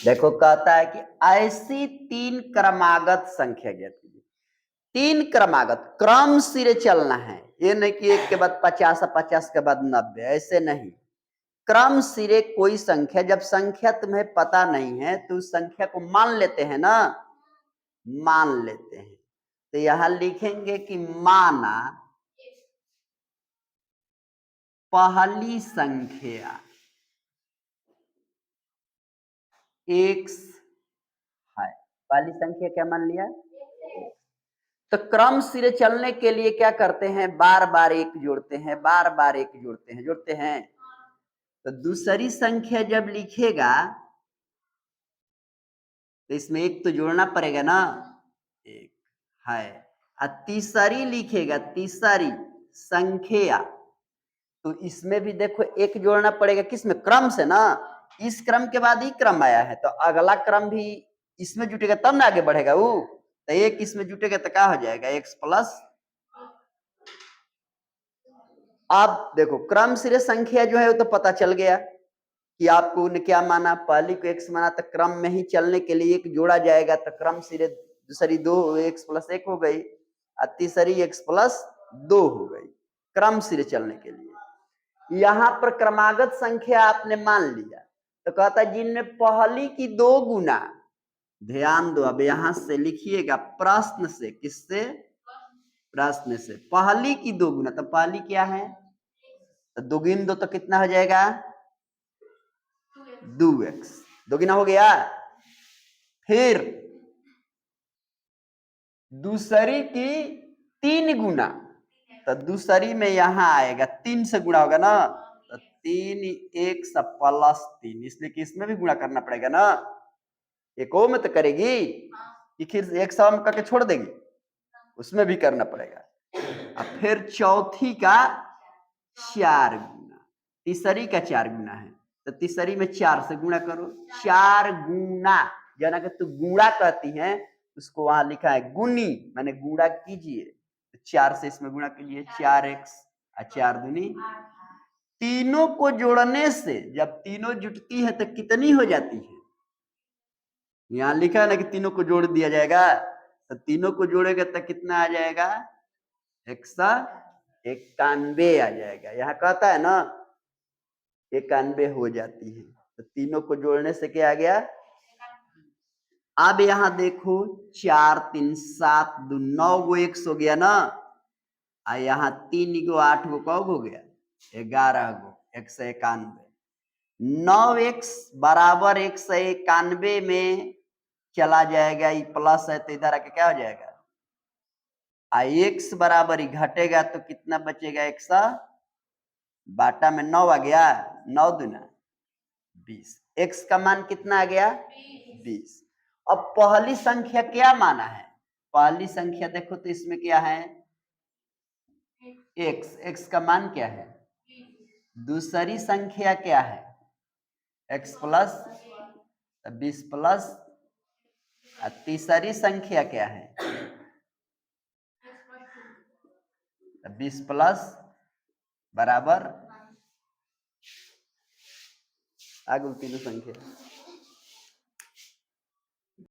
देखो कहता है कि ऐसी तीन क्रमागत संख्या ज्ञात कीजिए। तीन क्रमागत क्रम सिरे चलना है, ये नहीं कि एक के बाद 50 और 50 के बाद 90, ऐसे नहीं। क्रम सिरे कोई संख्या, जब संख्या तुम्हें पता नहीं है तो उस संख्या को मान लेते हैं ना, मान लेते हैं। तो यहां लिखेंगे कि माना पहली संख्या x है। पहली संख्या क्या मान लिया? तो क्रम सिरे चलने के लिए क्या करते हैं? बार बार एक जोड़ते हैं, बार बार एक जोड़ते हैं, जोड़ते हैं। तो दूसरी संख्या जब लिखेगा तो इसमें एक तो जोड़ना पड़ेगा ना, एक है। और तीसरी लिखेगा, तीसरी संख्या, तो इसमें भी देखो एक जोड़ना पड़ेगा, किसमें? क्रम से ना। इस क्रम के बाद ही क्रम आया है, तो अगला क्रम भी इसमें जुटेगा तब ना आगे बढ़ेगा वो। तो एक इसमें जुटेगा तो क्या हो जाएगा? x plus. अब देखो क्रम सिरे संख्या जो है वो तो पता चल गया कि आपको ने क्या माना, पहली को x माना, तो क्रम में ही चलने के लिए एक जोड़ा जाएगा, तो क्रम सिरे दूसरी 2 x प्लस 1 हो गई और तीसरी x प्लस 2 हो गई, क्रम सिरे चलने के लिए। यहां पर क्रमागत संख्या आपने मान लिया, तो कहता है जिनमें पहली की 2 गुना, ध्यान दो, अब यहां से लिखिएगा प्रश्न से, किससे? प्रश्न से। पहली की 2 गुना, तो पहली क्या है? तो 2 गिन दो तो कितना हो जाएगा? 2x, 2 गुना हो गया। फिर दूसरी की 3 गुना, तो दूसरी में यहां आएगा 3 से गुणा होगा ना, तो 3 x प्लस 3, इसलिए कि इसमें भी गुणा करना पड़ेगा ना। एक ओ में तो करेगी कि फिर एक सौ में करके छोड़ देगी, उसमें भी करना पड़ेगा। अब फिर चौथी का 4 गुना, तीसरी का 4 गुना है, तो तीसरी में 4 से गुणा करो, 4 गुना, जना कि तू गुणा कहती है उसको वहां लिखा है गुनी, मैंने गुणा कीजिए, तो 4 से इसमें गुणा कीजिए, 4x और 4 दूनी। तीनों को जोड़ने से जब तीनों जुटती है तो कितनी हो जाती है? यहाँ लिखा है ना कि तीनों को जोड़ दिया जाएगा, तो तीनों को जोड़ेगा तो कितना आ जाएगा? 191 आ जाएगा। यहाँ कहता है ना 91 हो जाती है, तो तीनों को जोड़ने से क्या आ गया? अब यहां देखो 4 3 7 2 9 गो x हो गया ना, और यहाँ 3 गो 8 गो कौ हो गया? 11 गो, 191। 9x बराबर 191 में चला जाएगा, ये प्लस है तो इधर आके क्या हो जाएगा? x बराबर ही घटेगा तो कितना बचेगा? 100 बाटा में 9 आ गया, 9 दूना 20, x का मान कितना आ गया? 20। अब पहली संख्या क्या माना है? पहली संख्या देखो तो इसमें क्या है? x का मान क्या है? दूसरी संख्या क्या है? x प्लस 20 प्लस, तीसरी संख्या क्या है? 20 प्लस बराबर आगे तीनों संख्या